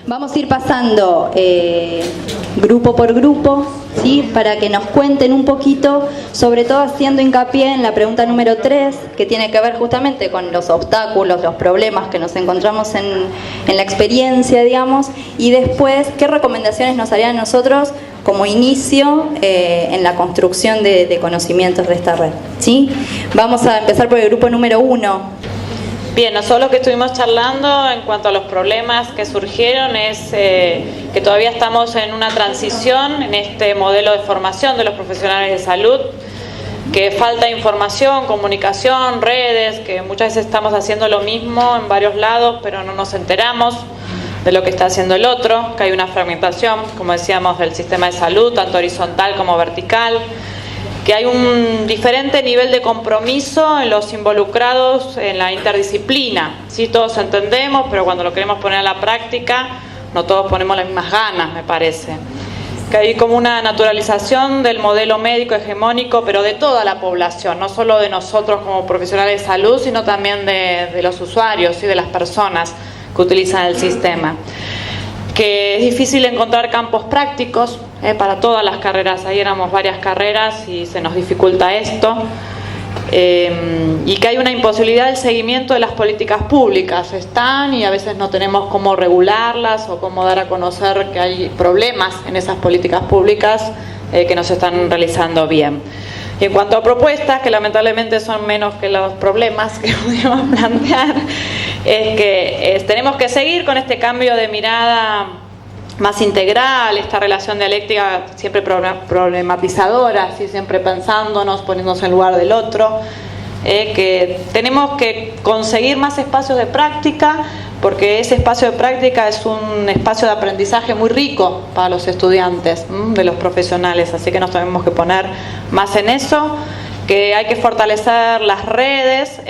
Vamos a ir pasando grupo por grupo, ¿sí? Para que nos cuenten un poquito, sobre todo haciendo hincapié en la pregunta número 3, que tiene que ver justamente con los obstáculos, los problemas que nos encontramos en la experiencia, digamos, y después, ¿qué recomendaciones nos harían nosotros como inicio en la construcción de conocimientos de esta red? ¿Sí? Vamos a empezar por el grupo número 1. Bien, nosotros lo que estuvimos charlando en cuanto a los problemas que surgieron es que todavía estamos en una transición en este modelo de formación de los profesionales de salud, que falta información, comunicación, redes, que muchas veces estamos haciendo lo mismo en varios lados, pero no nos enteramos de lo que está haciendo el otro, que hay una fragmentación, como decíamos, del sistema de salud, tanto horizontal como vertical, que hay un diferente nivel de compromiso en los involucrados en la interdisciplina. Sí, todos entendemos, pero cuando lo queremos poner a la práctica, no todos ponemos las mismas ganas, me parece. Que hay como una naturalización del modelo médico hegemónico, pero de toda la población, no solo de nosotros como profesionales de salud, sino también de los usuarios y de las personas que utilizan el sistema. Que es difícil encontrar campos prácticos para todas las carreras. Ahí éramos varias carreras y se nos dificulta esto. Y que hay una imposibilidad del seguimiento de las políticas públicas. Están y a veces no tenemos cómo regularlas o cómo dar a conocer que hay problemas en esas políticas públicas que no se están realizando bien. Y en cuanto a propuestas, que lamentablemente son menos que los problemas que podríamos plantear, es que tenemos que seguir con este cambio de mirada más integral, esta relación dialéctica siempre problematizadora, ¿sí? Siempre pensándonos, poniéndonos en lugar del otro, que tenemos que conseguir más espacios de práctica, porque ese espacio de práctica es un espacio de aprendizaje muy rico para los estudiantes, de los profesionales, así que nos tenemos que poner más en eso, que hay que fortalecer las redes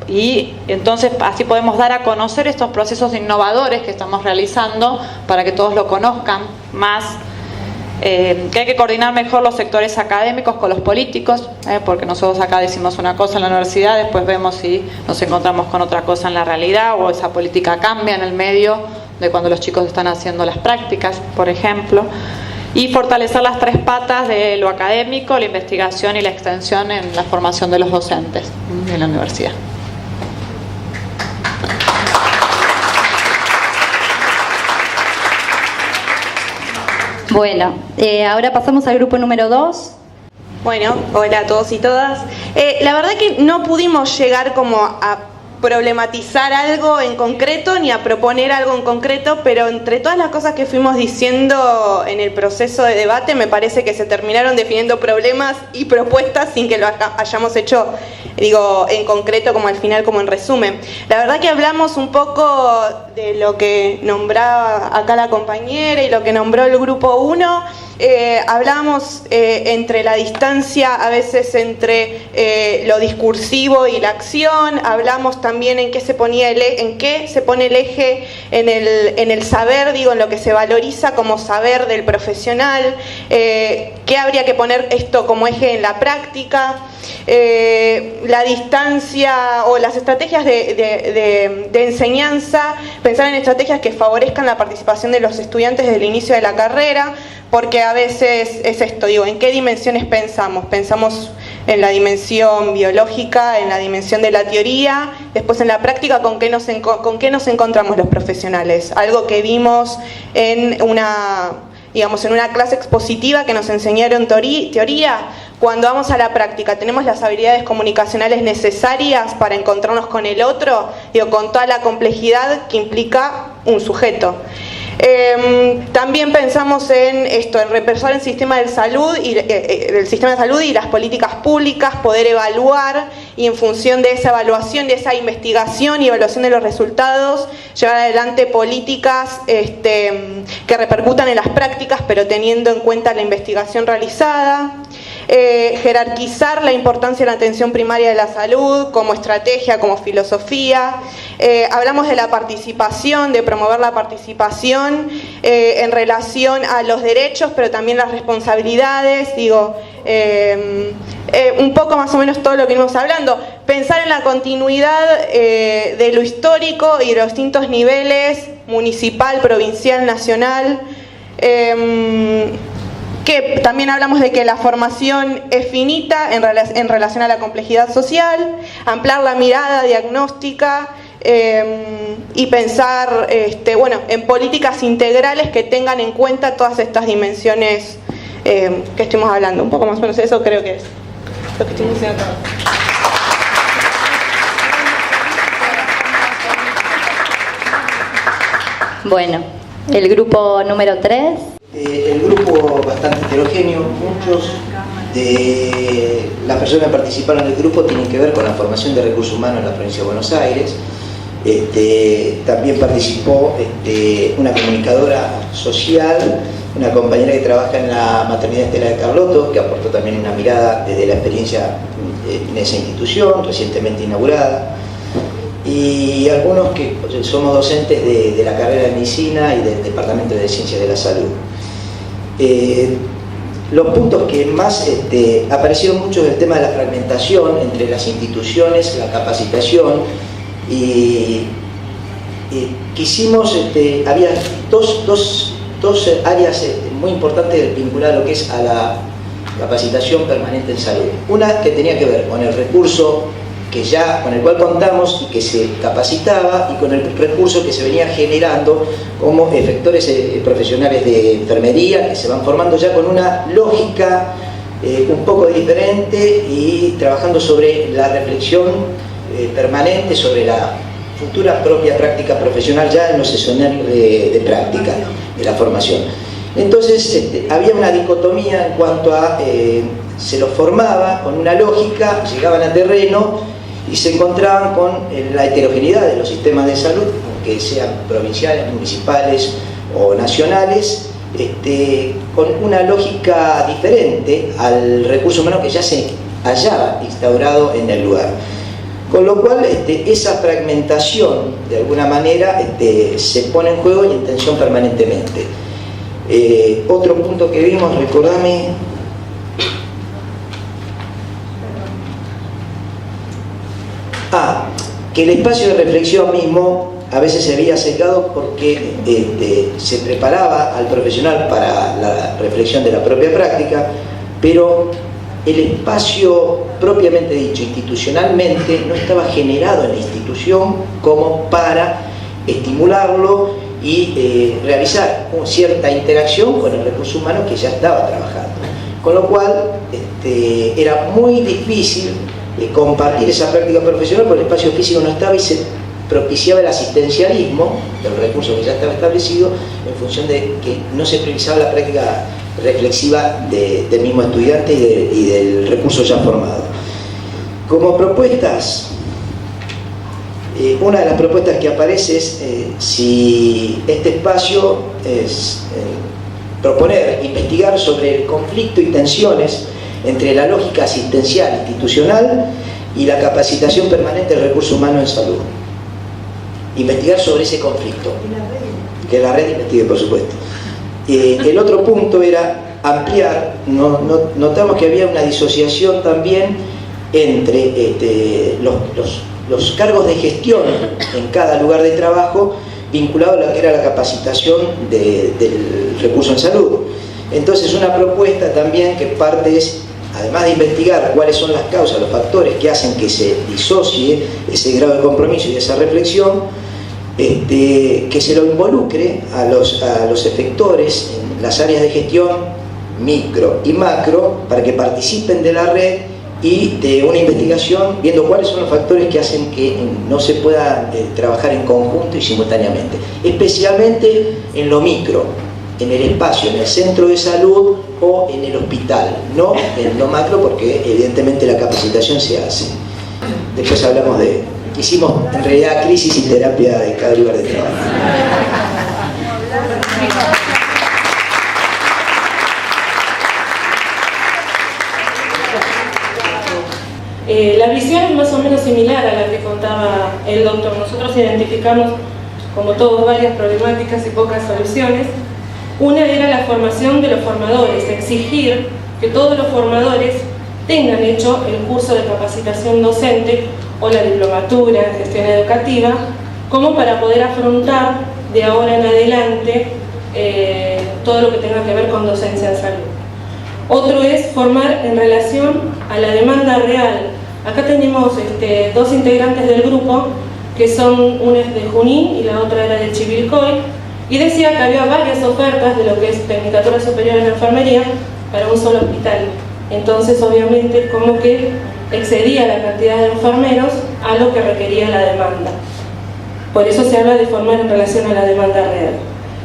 y entonces así podemos dar a conocer estos procesos innovadores que estamos realizando para que todos lo conozcan más, que hay que coordinar mejor los sectores académicos con los políticos, porque nosotros acá decimos una cosa en la universidad, después vemos si nos encontramos con otra cosa en la realidad o esa política cambia en el medio de cuando los chicos están haciendo las prácticas, por ejemplo. Y fortalecer las 3 patas de lo académico, la investigación y la extensión en la formación de los docentes en la universidad. Bueno, ahora pasamos al grupo número 2. Bueno, hola a todos y todas. La verdad que no pudimos llegar como a problematizar algo en concreto ni a proponer algo en concreto, pero entre todas las cosas que fuimos diciendo en el proceso de debate me parece que se terminaron definiendo problemas y propuestas sin que lo hayamos hecho, digo, en concreto como al final, como en resumen. La verdad que hablamos un poco de lo que nombraba acá la compañera y lo que nombró el grupo 1. Hablamos entre la distancia a veces entre lo discursivo y la acción, hablamos también en qué se pone el eje en el saber, digo, en lo que se valoriza como saber del profesional, qué habría que poner esto como eje en la práctica, la distancia o las estrategias de enseñanza, pensar en estrategias que favorezcan la participación de los estudiantes desde el inicio de la carrera, porque a veces es esto, digo, ¿en qué dimensiones pensamos? Pensamos en la dimensión biológica, en la dimensión de la teoría, después en la práctica, ¿con qué nos encontramos los profesionales? Algo que vimos en una clase expositiva que nos enseñaron teoría. Cuando vamos a la práctica, ¿tenemos las habilidades comunicacionales necesarias para encontrarnos con el otro? Digo, con toda la complejidad que implica un sujeto. También pensamos en esto, en repensar el sistema de salud y las políticas públicas, poder evaluar y en función de esa evaluación, de esa investigación y evaluación de los resultados, llevar adelante políticas que repercutan en las prácticas, pero teniendo en cuenta la investigación realizada. Jerarquizar la importancia de la atención primaria de la salud como estrategia, como filosofía. Hablamos de la participación, de promover la participación en relación a los derechos, pero también las responsabilidades, digo, un poco más o menos todo lo que venimos hablando. Pensar en la continuidad de lo histórico y de los distintos niveles municipal, provincial, nacional, que también hablamos de que la formación es finita en relación a la complejidad social, ampliar la mirada diagnóstica y pensar en políticas integrales que tengan en cuenta todas estas dimensiones que estuvimos hablando. Un poco más o menos eso creo que es lo que estuvimos diciendo acá. Bueno, el grupo número 3. El grupo bastante heterogéneo, muchos de las personas que participaron del grupo tienen que ver con la formación de recursos humanos en la provincia de Buenos Aires. También participó una comunicadora social, una compañera que trabaja en la maternidad Estela de Carlotto, que aportó también una mirada desde la experiencia en esa institución recientemente inaugurada, y algunos que somos docentes de la carrera de Medicina y del Departamento de Ciencias de la Salud. Los puntos que más aparecieron mucho es el tema de la fragmentación entre las instituciones, la capacitación, y quisimos, había dos áreas muy importantes vinculadas a lo que es a la capacitación permanente en salud. Una que tenía que ver con el recurso con el cual contamos y que se capacitaba, y con el recurso que se venía generando como efectores profesionales de enfermería, que se van formando ya con una lógica un poco diferente y trabajando sobre la reflexión permanente sobre la futura propia práctica profesional ya en los escenarios de práctica de la formación. Entonces había una dicotomía en cuanto a se los formaba con una lógica, llegaban a terreno y se encontraban con la heterogeneidad de los sistemas de salud, que sean provinciales, municipales o nacionales, con una lógica diferente al recurso humano que ya se hallaba instaurado en el lugar. Con lo cual esa fragmentación de alguna manera se pone en juego y en tensión permanentemente. Otro punto que vimos, recordame, que el espacio de reflexión mismo a veces se veía secado porque se preparaba al profesional para la reflexión de la propia práctica, pero el espacio propiamente dicho institucionalmente no estaba generado en la institución como para estimularlo y realizar cierta interacción con el recurso humano que ya estaba trabajando. Con lo cual era muy difícil compartir esa práctica profesional porque el espacio físico no estaba y se propiciaba el asistencialismo del recurso que ya estaba establecido en función de que no se priorizaba la práctica reflexiva del mismo estudiante y del recurso ya formado. Como propuestas, una de las propuestas que aparece es si este espacio es proponer, investigar sobre el conflicto y tensiones entre la lógica asistencial institucional y la capacitación permanente del recurso humano en salud. Investigar sobre ese conflicto. Que la red investigue, por supuesto. El otro punto era ampliar, notamos que había una disociación también entre los cargos de gestión en cada lugar de trabajo vinculado a lo que era la capacitación del recurso en salud. Entonces una propuesta también que parte es, además de investigar cuáles son las causas, los factores que hacen que se disocie ese grado de compromiso y esa reflexión, que se lo involucre a los efectores en las áreas de gestión micro y macro para que participen de la red y de una investigación viendo cuáles son los factores que hacen que no se pueda trabajar en conjunto y simultáneamente, especialmente en lo micro, en el espacio, en el centro de salud o en el hospital, no en lo macro porque evidentemente la capacitación se hace. Después hablamos hicimos en realidad crisis y terapia de cada lugar de trabajo. La visión es más o menos similar a la que contaba el doctor. Nosotros identificamos, como todos, varias problemáticas y pocas soluciones. Una era la formación de los formadores, exigir que todos los formadores tengan hecho el curso de capacitación docente o la diplomatura en gestión educativa, como para poder afrontar de ahora en adelante todo lo que tenga que ver con docencia en salud. Otro es formar en relación a la demanda real. Acá tenemos dos integrantes del grupo, que son una es de Junín y la otra era de Chivilcoy, y decía que había varias ofertas de lo que es Tecnicatura Superior en Enfermería para un solo hospital. Entonces, obviamente, como que excedía la cantidad de enfermeros a lo que requería la demanda. Por eso se habla de formar en relación a la demanda real.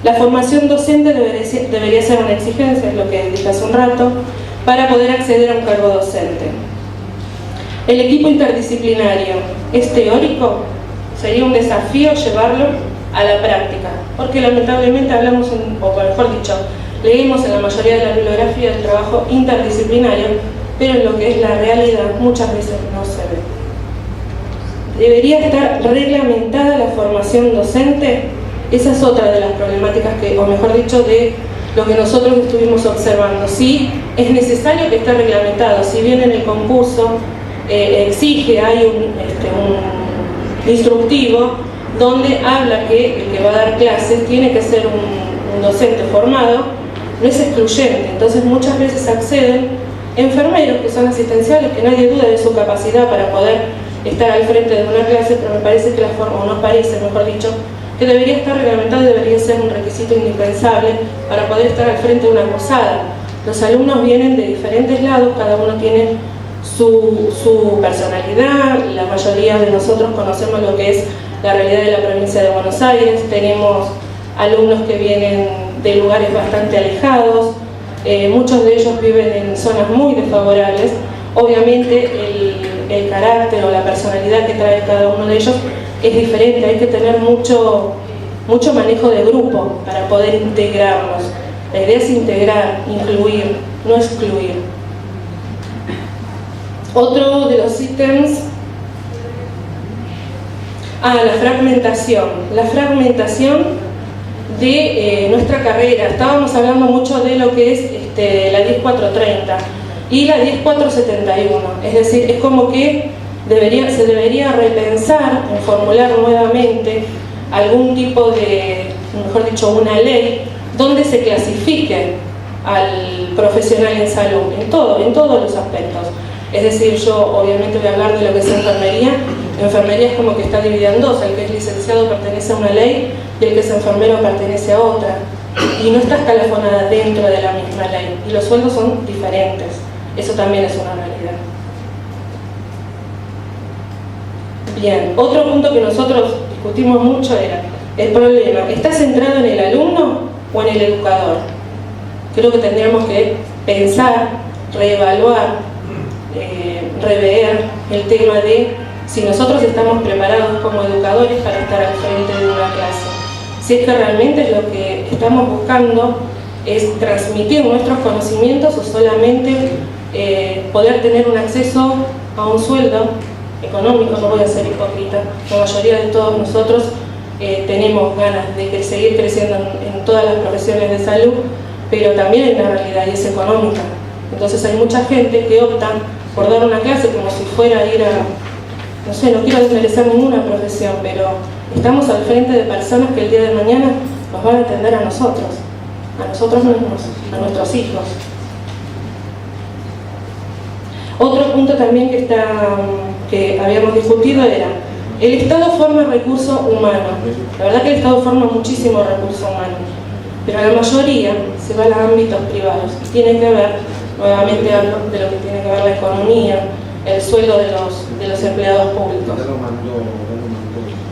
La formación docente debería ser una exigencia, es lo que dije hace un rato, para poder acceder a un cargo docente. El equipo interdisciplinario es teórico, sería un desafío llevarlo a la práctica, porque lamentablemente hablamos, o mejor dicho, leemos en la mayoría de la bibliografía del trabajo interdisciplinario, pero en lo que es la realidad muchas veces no se ve. ¿Debería estar reglamentada la formación docente? Esa es otra de las problemáticas que, o mejor dicho, de lo que nosotros estuvimos observando. Sí, es necesario que esté reglamentado, si bien en el concurso exige, hay un instructivo donde habla que el que va a dar clases tiene que ser un docente formado, no es excluyente. Entonces muchas veces acceden enfermeros que son asistenciales, que nadie duda de su capacidad para poder estar al frente de una clase, pero me parece que la forma, o no parece, mejor dicho, que debería estar reglamentado y debería ser un requisito indispensable para poder estar al frente de una cursada. Los alumnos vienen de diferentes lados, cada uno tiene su personalidad, la mayoría de nosotros conocemos lo que es la realidad de la provincia de Buenos Aires, tenemos alumnos que vienen de lugares bastante alejados, muchos de ellos viven en zonas muy desfavorables. Obviamente el carácter o la personalidad que trae cada uno de ellos es diferente, hay que tener mucho manejo de grupo para poder integrarnos. La idea es integrar, incluir, no excluir. Otro de los ítems, la fragmentación. La fragmentación de nuestra carrera. Estábamos hablando mucho de lo que es la 10430 y la 10471. Es decir, es como que se debería repensar en formular nuevamente algún tipo de, mejor dicho, una ley donde se clasifique al profesional en salud, en todos los aspectos. Es decir, yo obviamente voy a hablar de lo que es enfermería. Enfermería es como que está dividida en dos, el que es licenciado pertenece a una ley y el que es enfermero pertenece a otra. Y no está escalafonada dentro de la misma ley. Y los sueldos son diferentes. Eso también es una realidad. Bien, otro punto que nosotros discutimos mucho era el problema, ¿está centrado en el alumno o en el educador? Creo que tendríamos que pensar, reevaluar, rever el tema de si nosotros estamos preparados como educadores para estar al frente de una clase. Si es que realmente lo que estamos buscando es transmitir nuestros conocimientos o solamente poder tener un acceso a un sueldo económico. No voy a ser hipócrita, la mayoría de todos nosotros tenemos ganas de seguir creciendo en todas las profesiones de salud, pero también hay una realidad y es económica. Entonces hay mucha gente que opta por dar una clase como si fuera a ir a, no sé, no quiero desmerecer ninguna profesión, pero estamos al frente de personas que el día de mañana nos van a atender a nosotros mismos, a nuestros hijos. Otro punto también que habíamos discutido era, el Estado forma recursos humanos. La verdad que el Estado forma muchísimos recursos humanos, pero la mayoría se va a los ámbitos privados y tiene que ver, nuevamente hablo de lo que tiene que ver la economía, el sueldo de los empleados públicos.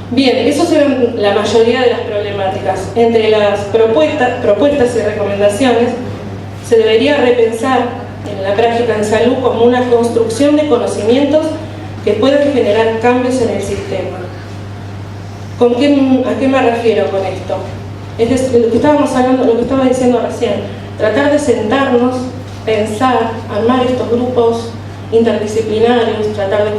Bien, esas eran la mayoría de las problemáticas. Entre las propuestas y recomendaciones, se debería repensar en la práctica en salud como una construcción de conocimientos que puedan generar cambios en el sistema. ¿A qué me refiero con esto? Es decir, lo que estábamos hablando, lo que estaba diciendo recién, tratar de sentarnos, pensar, armar estos grupos interdisciplinarios, tratar de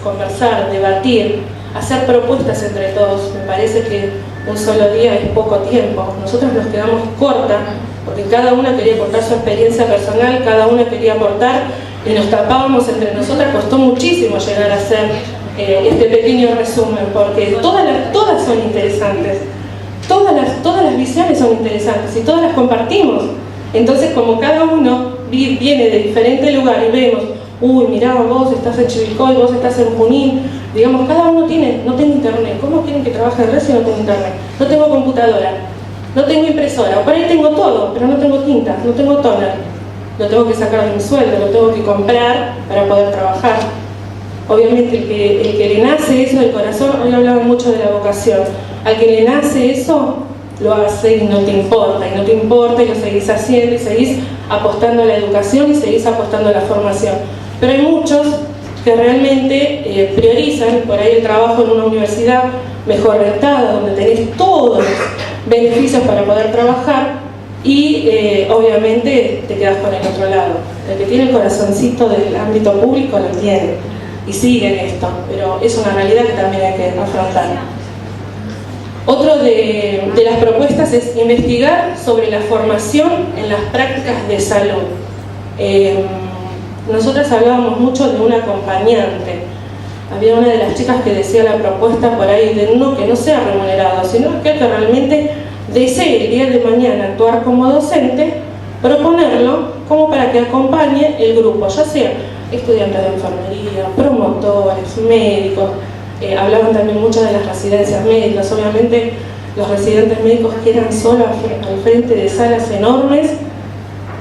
conversar, debatir, hacer propuestas entre todos. Me parece que un solo día es poco tiempo. Nosotros nos quedamos cortas porque cada una quería contar su experiencia personal, cada una quería aportar y nos tapábamos entre nosotras. Costó muchísimo llegar a hacer este pequeño resumen porque todas son interesantes. todas las visiones son interesantes y todas las compartimos. Entonces, como cada uno viene de diferente lugar y vemos, uy, mirá, vos estás en Chivilcoy, vos estás en Junín, digamos, cada uno no tengo internet. ¿Cómo quieren que trabaje el resto si no tengo internet? No tengo computadora, no tengo impresora, o por ahí tengo todo, pero no tengo tinta, no tengo toner. Lo tengo que sacar de mi sueldo, lo tengo que comprar para poder trabajar. Obviamente el que le nace eso del corazón, hoy hablaban mucho de la vocación, al que le nace eso, lo hace y no te importa, y lo seguís haciendo, y seguís apostando a la educación, y seguís apostando a la formación. Pero hay muchos que realmente priorizan por ahí el trabajo en una universidad mejor rentada, donde tenés todos los beneficios para poder trabajar, y obviamente te quedas con el otro lado. El que tiene el corazoncito del ámbito público lo tiene y sigue en esto, pero es una realidad que también hay que afrontar. Otro de las propuestas es investigar sobre la formación en las prácticas de salud. Nosotras hablábamos mucho de un acompañante. Había una de las chicas que decía la propuesta por ahí de uno que no sea remunerado, sino que realmente desee el día de mañana actuar como docente, proponerlo como para que acompañe el grupo, ya sea estudiantes de enfermería, promotores, médicos. Hablaban también mucho de las residencias médicas. Obviamente los residentes médicos quedan solos al frente de salas enormes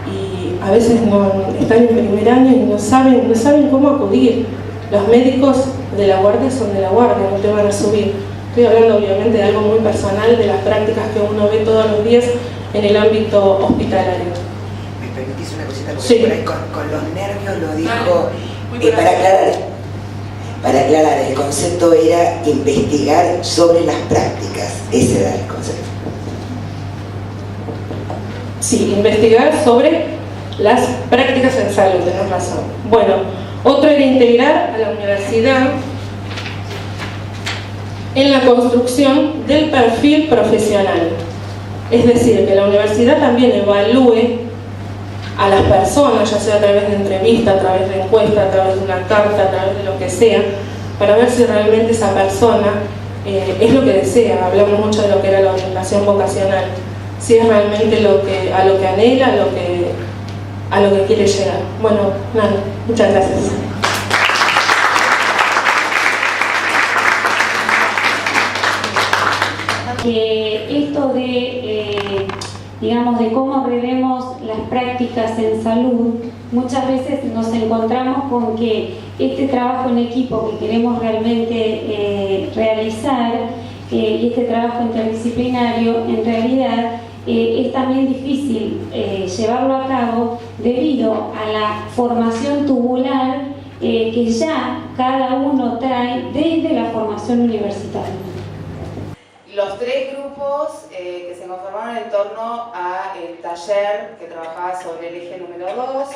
y a veces no están en primer año y no saben cómo acudir. Los médicos de la guardia son de la guardia, no te van a subir. Estoy hablando obviamente de algo muy personal, de las prácticas que uno ve todos los días en el ámbito hospitalario. ¿Me permitís una cosita? Porque sí. Por ahí con los nervios lo dijo. Para aclarar, el concepto era investigar sobre las prácticas. Ese era el concepto. Sí, investigar sobre las prácticas en salud, tenés razón. Bueno, otro era integrar a la universidad en la construcción del perfil profesional. Es decir, que la universidad también evalúe a las personas, ya sea a través de entrevista, a través de encuesta, a través de una carta, a través de lo que sea, para ver si realmente esa persona es lo que desea. Hablamos mucho de lo que era la orientación vocacional, si es realmente a lo que anhela, a lo que quiere llegar. Bueno, nada, muchas gracias. Que esto de, digamos, de cómo revemos las prácticas en salud, muchas veces nos encontramos con que este trabajo en equipo que queremos realmente realizar y este trabajo interdisciplinario, en realidad es también difícil llevarlo a cabo debido a la formación tubular que ya cada uno trae desde la formación universitaria. Los tres grupos que se conformaron en torno al taller que trabajaba sobre el eje número 2,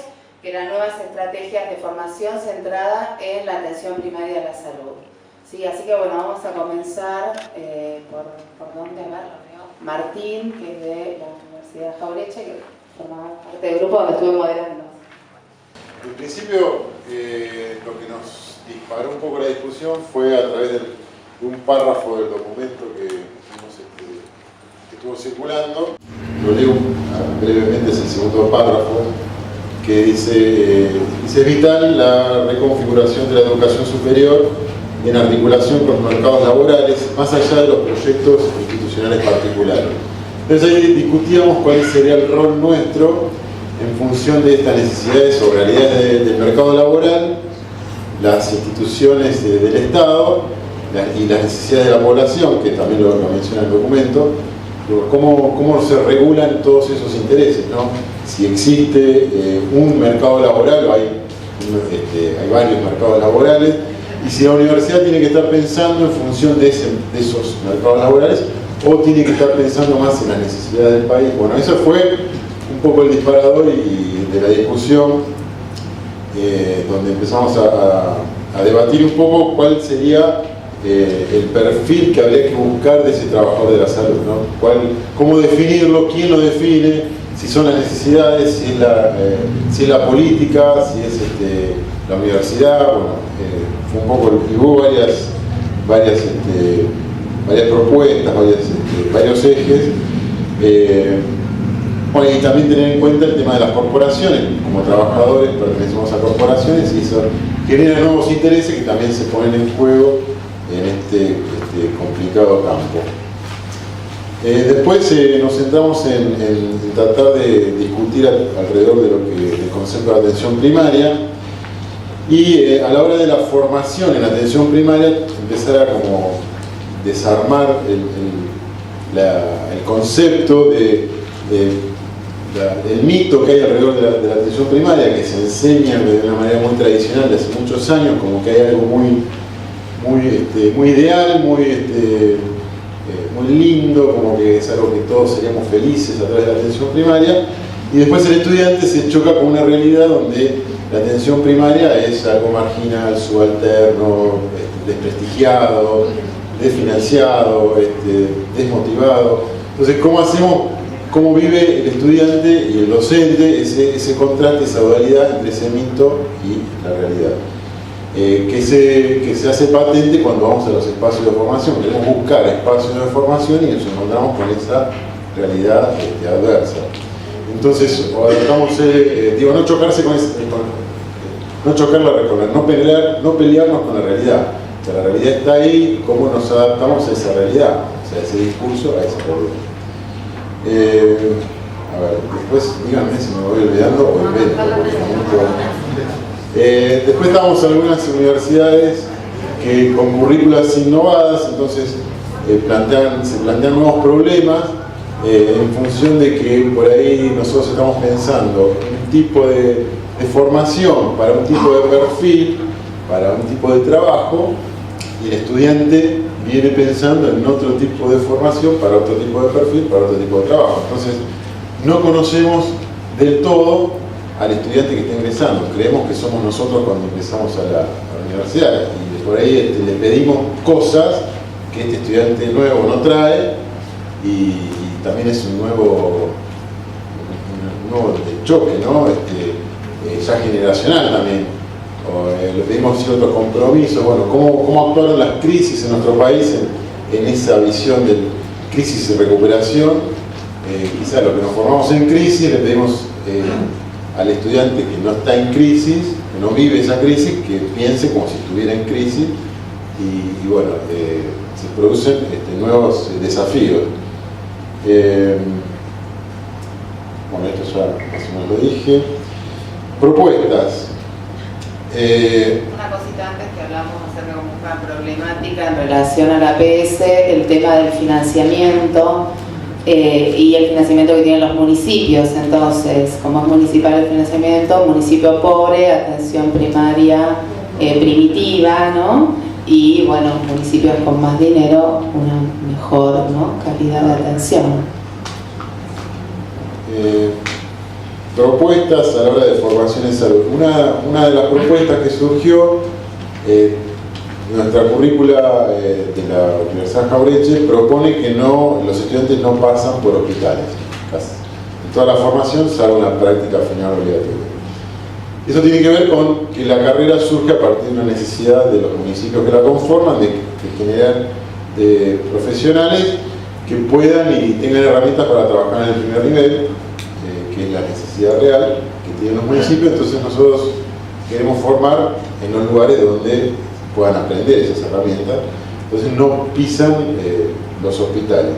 que eran nuevas estrategias de formación centrada en la atención primaria de la salud. Sí, así que bueno, vamos a comenzar por dónde hablar. Martín, que es de la Universidad Jaureche, que formaba parte del grupo donde estuve moderando. En principio, lo que nos disparó un poco la discusión fue a través de un párrafo del documento que estuvo circulando. Lo leo brevemente, es el segundo párrafo, que dice es vital la reconfiguración de la educación superior en articulación con los mercados laborales, más allá de los proyectos institucionales particulares. Entonces ahí discutíamos cuál sería el rol nuestro en función de estas necesidades o realidades del mercado laboral, las instituciones del Estado y las necesidades de la población, que también lo menciona el documento, cómo se regulan todos esos intereses, ¿no? Si existe un mercado laboral, o hay varios mercados laborales, y si la universidad tiene que estar pensando en función de esos mercados laborales, o tiene que estar pensando más en las necesidades del país. Bueno, eso fue un poco el disparador de la discusión, donde empezamos a debatir un poco cuál sería el perfil que habría que buscar de ese trabajador de la salud, ¿no? Cómo definirlo, quién lo define, si son las necesidades, si es la política, si es la universidad. Bueno, fue un poco, y hubo varias varias propuestas, varios ejes. Bueno, y también tener en cuenta el tema de las corporaciones. Como trabajadores pertenecemos a corporaciones y eso genera nuevos intereses que también se ponen en juego en este complicado campo. Después nos centramos en tratar de discutir alrededor de lo que el concepto de atención primaria y a la hora de la formación en atención primaria empezar a como desarmar el concepto del mito que hay alrededor de la atención primaria, que se enseña de una manera muy tradicional de hace muchos años, como que hay algo muy ideal, muy lindo, como que es algo que todos seríamos felices a través de la atención primaria, y después el estudiante se choca con una realidad donde la atención primaria es algo marginal, subalterno, desprestigiado, desfinanciado, desmotivado. Entonces, ¿cómo vive el estudiante y el docente ese contraste, esa dualidad entre ese mito y la realidad? Que se hace patente cuando vamos a los espacios de formación. Queremos buscar espacios de formación y nos encontramos con esa realidad adversa. Entonces, adoptamos, no chocarse no pelearnos con la realidad. O sea, la realidad está ahí, cómo nos adaptamos a esa realidad, o sea, ese discurso a esa realidad. A ver, después díganme si me voy olvidando o invento. Después estamos en algunas universidades que con currículas innovadas, entonces se plantean nuevos problemas en función de que por ahí nosotros estamos pensando un tipo de formación para un tipo de perfil, para un tipo de trabajo, y el estudiante viene pensando en otro tipo de formación para otro tipo de perfil, para otro tipo de trabajo. Entonces no conocemos del todo al estudiante que está ingresando. Creemos que somos nosotros cuando empezamos a la universidad y por ahí le pedimos cosas que este estudiante nuevo no trae y también es un nuevo choque, ¿no? Ya generacional también. Le pedimos ciertos compromisos. Bueno, ¿cómo actuaron las crisis en nuestro país en esa visión de crisis y recuperación? Quizás lo que nos formamos en crisis le pedimos al estudiante que no está en crisis, que no vive esa crisis, que piense como si estuviera en crisis y bueno, se producen nuevos desafíos. Bueno, esto ya más o menos lo dije. Propuestas. Una cosita antes que hablamos acerca de una problemática en relación a la APS, el tema del financiamiento y el financiamiento que tienen los municipios. Entonces, como es municipal el financiamiento, municipio pobre, atención primaria primitiva, ¿no? Y bueno, municipios con más dinero, una mejor, ¿no?, calidad de atención. Propuestas a la hora de formación en salud. Una de las propuestas que surgió nuestra currícula de la Universidad Jauretche propone que los estudiantes no pasan por hospitales en toda la formación, salvo una práctica final obligatoria. Eso tiene que ver con que la carrera surge a partir de una necesidad de los municipios que la conforman de generar profesionales que puedan y tengan herramientas para trabajar en el primer nivel, que es la necesidad real que tienen los municipios. Entonces nosotros queremos formar en los lugares donde puedan aprender esas herramientas, entonces no pisan los hospitales.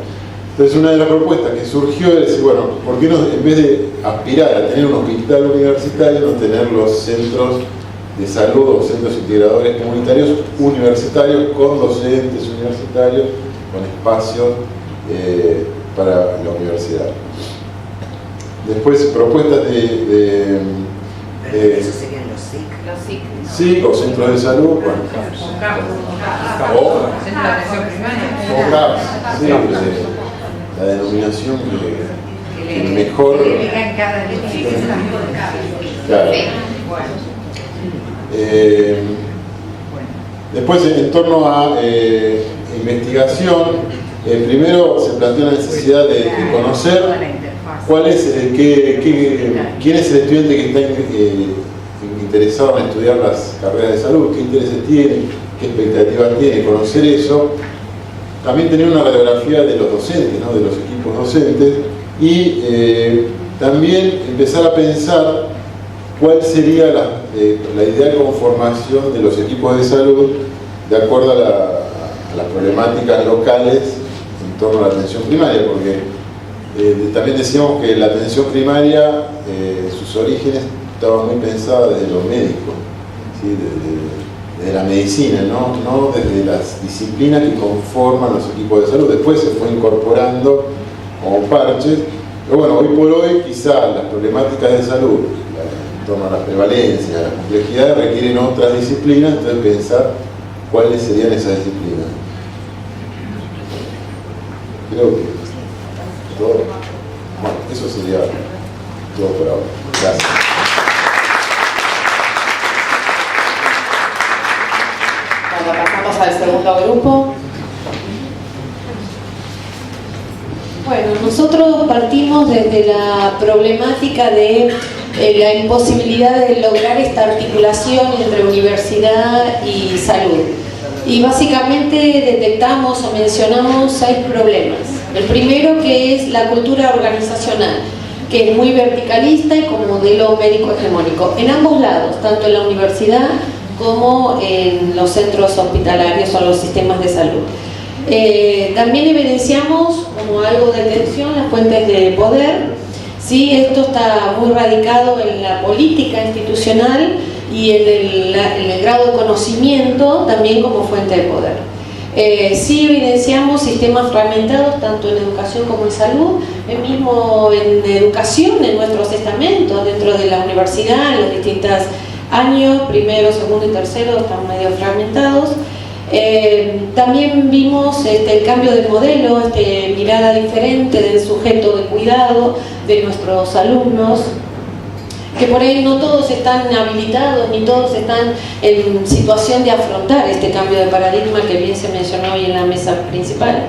Entonces una de las propuestas que surgió es decir, bueno, ¿por qué no, en vez de aspirar a tener un hospital universitario, no tener los centros de salud o centros integradores comunitarios universitarios con docentes universitarios, con espacios para la universidad? Después propuestas eso serían los SIC. Los SIC. Sí, o centros de salud, bueno. O CAPS, sí, la denominación que mejor. Claro. Después, en torno a investigación, primero se planteó la necesidad de conocer quién es el estudiante que está interesado en estudiar las carreras de salud, qué intereses tiene, qué expectativas tiene, conocer eso. también tener una radiografía de los docentes, ¿no? De los equipos docentes, y también empezar a pensar cuál sería la ideal conformación de los equipos de salud de acuerdo a las problemáticas locales en torno a la atención primaria, porque también decíamos que la atención primaria, sus orígenes estaban muy pensadas desde los médicos, ¿sí? Desde la medicina, no desde las disciplinas que conforman los equipos de salud. Después se fue incorporando como parches, pero bueno, hoy por hoy quizá las problemáticas de salud en torno a las prevalencias, a las complejidades, requieren otras disciplinas, entonces pensar cuáles serían esas disciplinas. Creo que todo. Bueno, eso sería todo por ahora. Gracias. Bueno, pasamos al segundo grupo. Bueno, nosotros partimos desde la problemática de la imposibilidad de lograr esta articulación entre universidad y salud. Y básicamente detectamos o mencionamos 6 problemas. El primero, que es la cultura organizacional, que es muy verticalista y con modelo médico hegemónico, en ambos lados, tanto en la universidad como en los centros hospitalarios o los sistemas de salud. También evidenciamos como algo de tensión las fuentes de poder. Sí, esto está muy radicado en la política institucional y en el grado de conocimiento también como fuente de poder. Sí evidenciamos sistemas fragmentados tanto en educación como en salud, mismo en educación, en nuestros estamentos dentro de la universidad, en los distintos años, primero, segundo y tercero, están medio fragmentados. También vimos el cambio de modelo, mirada diferente del sujeto de cuidado de nuestros alumnos, que por ahí no todos están habilitados ni todos están en situación de afrontar este cambio de paradigma que bien se mencionó hoy en la mesa principal.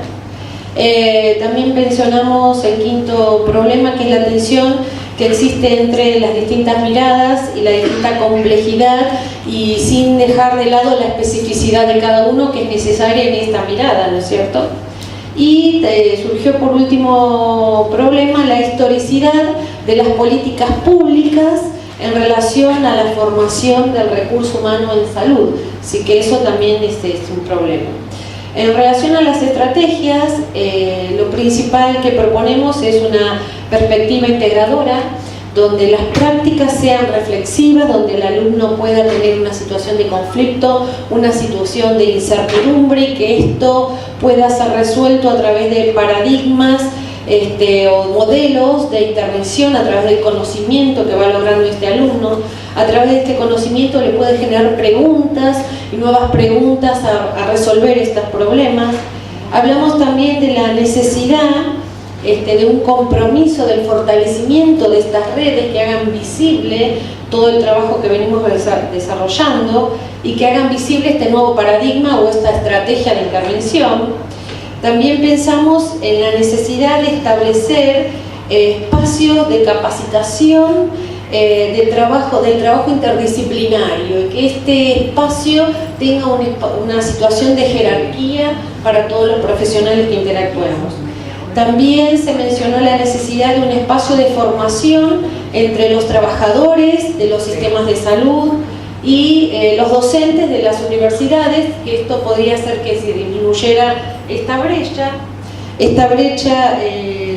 También mencionamos el quinto problema, que es la tensión que existe entre las distintas miradas y la distinta complejidad, y sin dejar de lado la especificidad de cada uno, que es necesaria en esta mirada, ¿no es cierto? Y surgió por último problema la historicidad de las políticas públicas en relación a la formación del recurso humano en salud, así que eso también es un problema. En relación a las estrategias, lo principal que proponemos es una perspectiva integradora, donde las prácticas sean reflexivas, donde el alumno pueda tener una situación de conflicto, una situación de incertidumbre, y que esto pueda ser resuelto a través de paradigmas o modelos de intervención, a través del conocimiento que va logrando este alumno. A través de este conocimiento le puede generar preguntas y nuevas preguntas a resolver estos problemas. Hablamos también de la necesidad de un compromiso del fortalecimiento de estas redes que hagan visible todo el trabajo que venimos desarrollando y que hagan visible este nuevo paradigma o esta estrategia de intervención. También pensamos en la necesidad de establecer espacios de capacitación, del trabajo interdisciplinario, y que este espacio tenga una situación de jerarquía para todos los profesionales que interactuemos. También se mencionó la necesidad de un espacio de formación entre los trabajadores de los sistemas de salud y los docentes de las universidades, que esto podría hacer que se disminuyera esta brecha. Esta brecha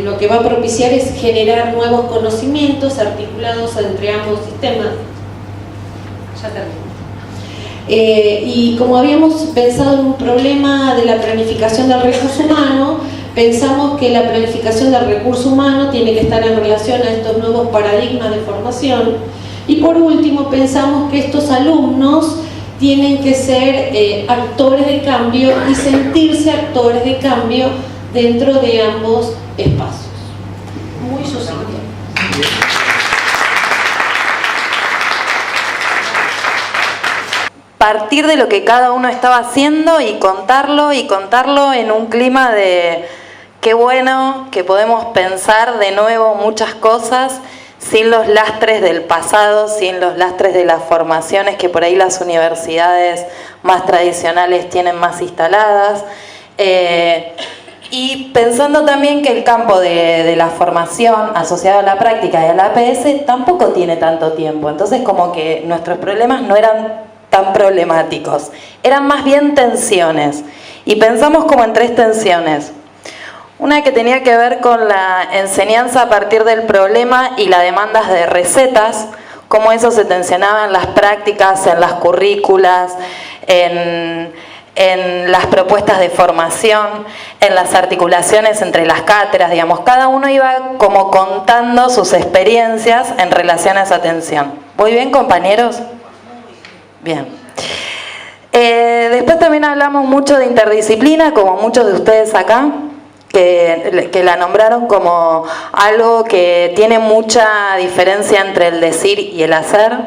lo que va a propiciar es generar nuevos conocimientos articulados entre ambos sistemas. Ya termino. Y como habíamos pensado en un problema de la planificación del recurso humano, pensamos que la planificación del recurso humano tiene que estar en relación a estos nuevos paradigmas de formación. Y por último, pensamos que estos alumnos tienen que ser actores de cambio y sentirse actores de cambio dentro de ambos espacios. Muy sucinto. Partir de lo que cada uno estaba haciendo y contarlo en un clima de qué bueno que podemos pensar de nuevo muchas cosas sin los lastres del pasado, sin los lastres de las formaciones que por ahí las universidades más tradicionales tienen más instaladas. Y pensando también que el campo de la formación asociado a la práctica y a la APS tampoco tiene tanto tiempo. Entonces como que nuestros problemas no eran tan problemáticos, eran más bien tensiones. Y pensamos como en 3 tensiones. Una que tenía que ver con la enseñanza a partir del problema y las demandas de recetas, cómo eso se tensionaba en las prácticas, en las currículas, en las propuestas de formación, en las articulaciones entre las cátedras, digamos, cada uno iba como contando sus experiencias en relación a esa tensión. ¿Muy bien, compañeros? Bien. Después también hablamos mucho de interdisciplina, como muchos de ustedes acá, que la nombraron como algo que tiene mucha diferencia entre el decir y el hacer,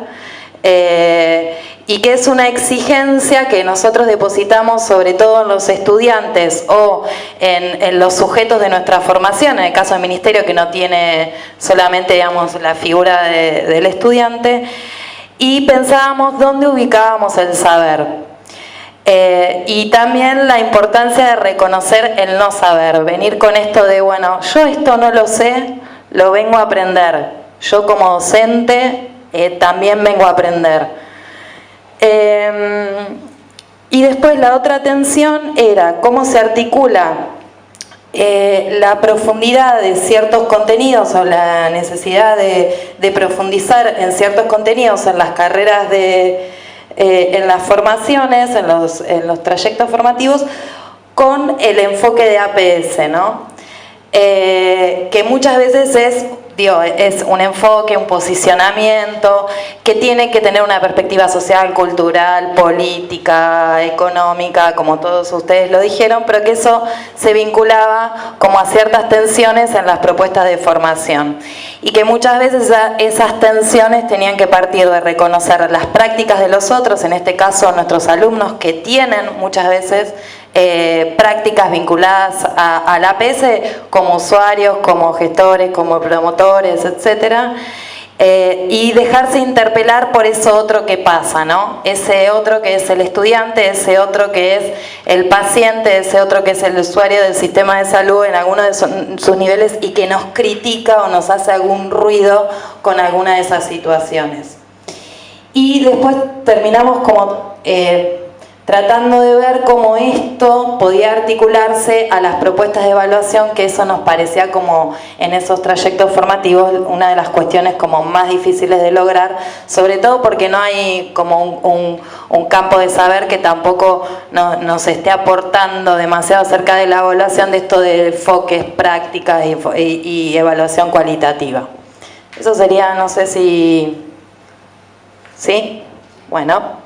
y que es una exigencia que nosotros depositamos sobre todo en los estudiantes o en los sujetos de nuestra formación, en el caso del ministerio que no tiene solamente, digamos, la figura del estudiante, y pensábamos dónde ubicábamos el saber. Y también la importancia de reconocer el no saber, venir con esto de, bueno, yo esto no lo sé, lo vengo a aprender. Yo como docente también vengo a aprender. Y después la otra tensión era cómo se articula la profundidad de ciertos contenidos o la necesidad de profundizar en ciertos contenidos en las carreras en las formaciones, en los trayectos formativos, con el enfoque de APS, ¿no? Que muchas veces es un enfoque, un posicionamiento que tiene que tener una perspectiva social, cultural, política, económica, como todos ustedes lo dijeron, pero que eso se vinculaba como a ciertas tensiones en las propuestas de formación y que muchas veces esas tensiones tenían que partir de reconocer las prácticas de los otros, en este caso nuestros alumnos que tienen muchas veces prácticas vinculadas a la APS como usuarios, como gestores, como promotores, etcétera, y dejarse interpelar por eso otro que pasa, ¿no? Ese otro que es el estudiante, ese otro que es el paciente, ese otro que es el usuario del sistema de salud en alguno de sus niveles y que nos critica o nos hace algún ruido con alguna de esas situaciones. Y después terminamos como tratando de ver cómo esto podía articularse a las propuestas de evaluación, que eso nos parecía como en esos trayectos formativos una de las cuestiones como más difíciles de lograr, sobre todo porque no hay como un campo de saber que tampoco nos esté aportando demasiado acerca de la evaluación de esto de enfoques, prácticas y evaluación cualitativa. Eso sería, no sé si... ¿Sí? Bueno.